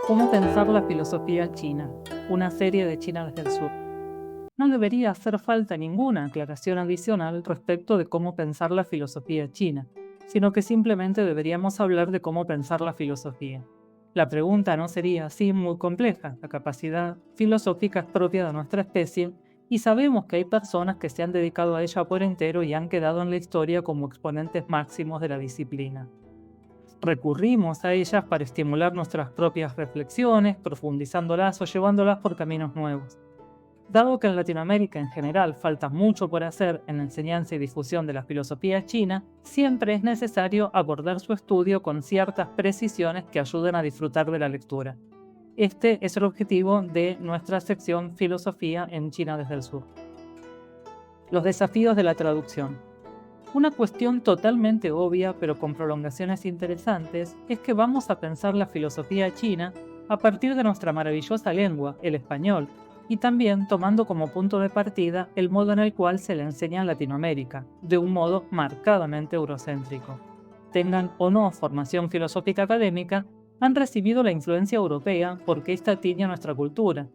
¿Cómo pensar la filosofía china? Una serie de China desde el sur. No debería hacer falta ninguna aclaración adicional respecto de cómo pensar la filosofía china, sino que simplemente deberíamos hablar de cómo pensar la filosofía. La pregunta no sería así muy compleja. La capacidad filosófica es propia de nuestra especie y sabemos que hay personas que se han dedicado a ella por entero y han quedado en la historia como exponentes máximos de la disciplina. Recurrimos a ellas para estimular nuestras propias reflexiones, profundizándolas o llevándolas por caminos nuevos. Dado que en Latinoamérica en general falta mucho por hacer en la enseñanza y difusión de la filosofía china, siempre es necesario abordar su estudio con ciertas precisiones que ayuden a disfrutar de la lectura. Este es el objetivo de nuestra sección Filosofía en China desde el sur. Los desafíos de la traducción. Una cuestión totalmente obvia, pero con prolongaciones interesantes, es que vamos a pensar la filosofía china a partir de nuestra maravillosa lengua, el español, y también tomando como punto de partida el modo en el cual se le enseña en Latinoamérica, de un modo marcadamente eurocéntrico. Tengan o no formación filosófica académica, han recibido la influencia europea porque esta tiñe nuestra cultura.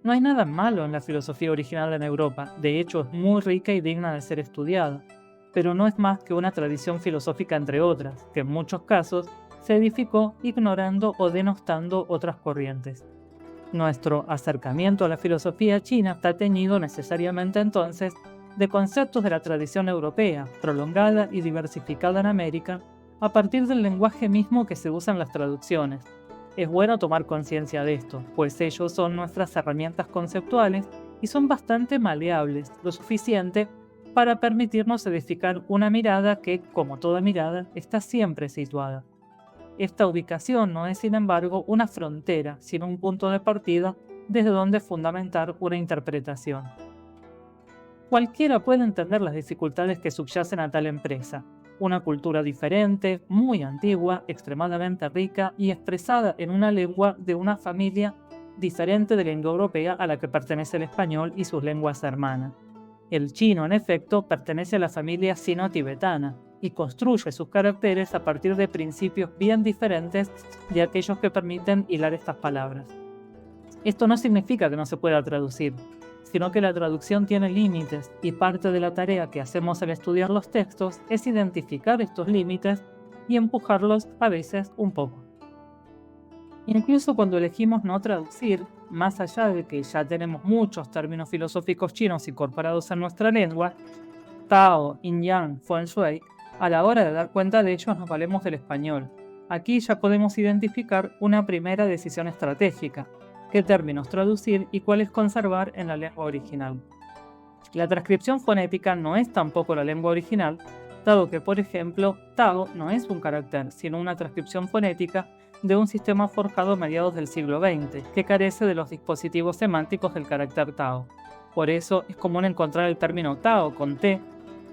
No hay nada malo en la filosofía original en Europa, de hecho es muy rica y digna de ser estudiada, pero no es más que una tradición filosófica entre otras, que en muchos casos se edificó ignorando o denostando otras corrientes. Nuestro acercamiento a la filosofía china está teñido necesariamente entonces de conceptos de la tradición europea, prolongada y diversificada en América, a partir del lenguaje mismo que se usa en las traducciones. Es bueno tomar conciencia de esto, pues ellos son nuestras herramientas conceptuales y son bastante maleables, lo suficiente para permitirnos edificar una mirada que, como toda mirada, está siempre situada. Esta ubicación no es, sin embargo, una frontera, sino un punto de partida desde donde fundamentar una interpretación. Cualquiera puede entender las dificultades que subyacen a tal empresa. Una cultura diferente, muy antigua, extremadamente rica y expresada en una lengua de una familia diferente de la indoeuropea a la que pertenece el español y sus lenguas hermanas. El chino, en efecto, pertenece a la familia sino-tibetana y construye sus caracteres a partir de principios bien diferentes de aquellos que permiten hilar estas palabras. Esto no significa que no se pueda traducir, sino que la traducción tiene límites y parte de la tarea que hacemos al estudiar los textos es identificar estos límites y empujarlos a veces un poco. Incluso cuando elegimos no traducir, más allá de que ya tenemos muchos términos filosóficos chinos incorporados en nuestra lengua, Tao, Yin Yang, Feng Shui, a la hora de dar cuenta de ellos nos valemos del español. Aquí ya podemos identificar una primera decisión estratégica, qué términos traducir y cuáles conservar en la lengua original. La transcripción fonética no es tampoco la lengua original, dado que, por ejemplo, Tao no es un carácter, sino una transcripción fonética de un sistema forjado a mediados del siglo XX, que carece de los dispositivos semánticos del carácter Tao. Por eso es común encontrar el término Tao con T,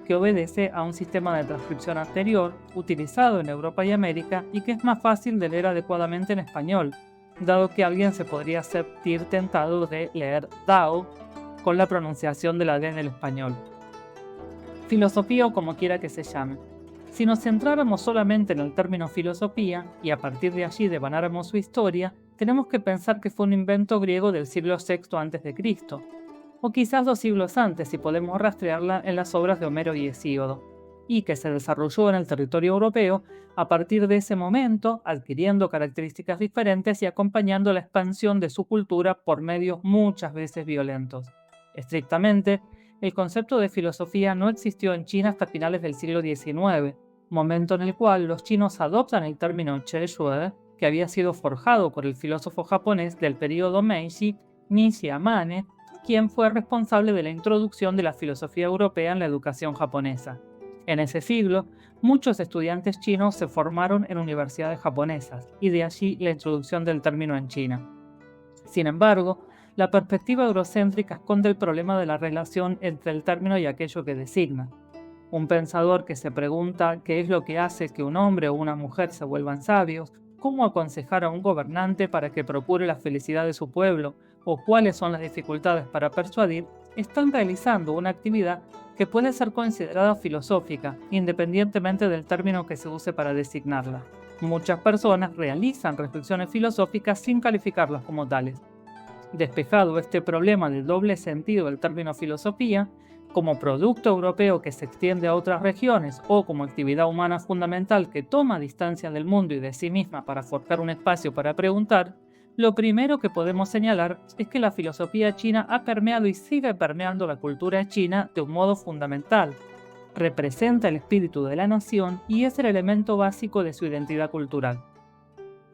que obedece a un sistema de transcripción anterior, utilizado en Europa y América, y que es más fácil de leer adecuadamente en español, dado que alguien se podría sentir tentado de leer Tao con la pronunciación de la D en el español. Filosofía o como quiera que se llame. Si nos centráramos solamente en el término filosofía y a partir de allí devanáramos su historia, tenemos que pensar que fue un invento griego del siglo VI a.C., o quizás 2 siglos antes si podemos rastrearla en las obras de Homero y Hesíodo, y que se desarrolló en el territorio europeo a partir de ese momento, adquiriendo características diferentes y acompañando la expansión de su cultura por medios muchas veces violentos. Estrictamente, el concepto de filosofía no existió en China hasta finales del siglo XIX, momento en el cual los chinos adoptan el término Che-Xue, que había sido forjado por el filósofo japonés del período Meiji, Nishii Amane, quien fue responsable de la introducción de la filosofía europea en la educación japonesa. En ese siglo, muchos estudiantes chinos se formaron en universidades japonesas, y de allí la introducción del término en China. Sin embargo, la perspectiva eurocéntrica esconde el problema de la relación entre el término y aquello que designa. Un pensador que se pregunta qué es lo que hace que un hombre o una mujer se vuelvan sabios, cómo aconsejar a un gobernante para que procure la felicidad de su pueblo, o cuáles son las dificultades para persuadir, están realizando una actividad que puede ser considerada filosófica, independientemente del término que se use para designarla. Muchas personas realizan reflexiones filosóficas sin calificarlas como tales. Despejado este problema del doble sentido del término filosofía, como producto europeo que se extiende a otras regiones o como actividad humana fundamental que toma distancia del mundo y de sí misma para forjar un espacio para preguntar, lo primero que podemos señalar es que la filosofía china ha permeado y sigue permeando la cultura china de un modo fundamental. Representa el espíritu de la nación y es el elemento básico de su identidad cultural.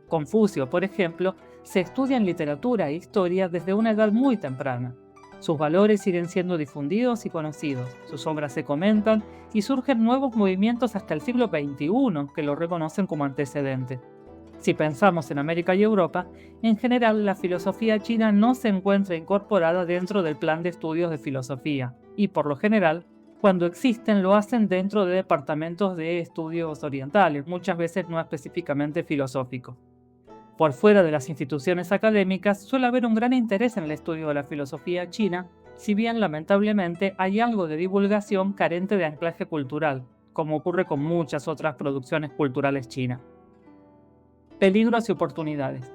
Confucio, por ejemplo, se estudia en literatura e historia desde una edad muy temprana. Sus valores siguen siendo difundidos y conocidos, sus obras se comentan y surgen nuevos movimientos hasta el siglo XXI que lo reconocen como antecedente. Si pensamos en América y Europa, en general la filosofía china no se encuentra incorporada dentro del plan de estudios de filosofía y por lo general, cuando existen lo hacen dentro de departamentos de estudios orientales, muchas veces no específicamente filosóficos. Por fuera de las instituciones académicas suele haber un gran interés en el estudio de la filosofía china, si bien lamentablemente hay algo de divulgación carente de anclaje cultural, como ocurre con muchas otras producciones culturales chinas. Peligros y oportunidades.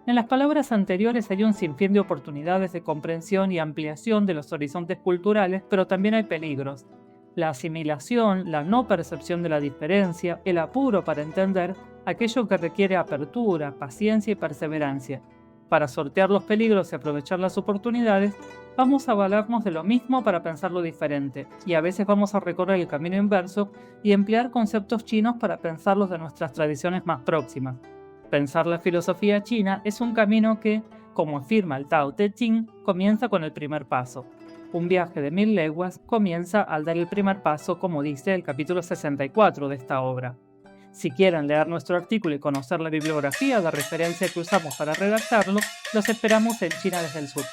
En las palabras anteriores hay un sinfín de oportunidades de comprensión y ampliación de los horizontes culturales, pero también hay peligros. La asimilación, la no percepción de la diferencia, el apuro para entender, aquello que requiere apertura, paciencia y perseverancia. Para sortear los peligros y aprovechar las oportunidades, vamos a valernos de lo mismo para pensar lo diferente, y a veces vamos a recorrer el camino inverso y emplear conceptos chinos para pensarlos de nuestras tradiciones más próximas. Pensar la filosofía china es un camino que, como afirma el Tao Te Ching, comienza con el primer paso. Un viaje de 1000 leguas comienza al dar el primer paso, como dice el capítulo 64 de esta obra. Si quieren leer nuestro artículo y conocer la bibliografía de referencia que usamos para redactarlo, los esperamos en China desde el Sur.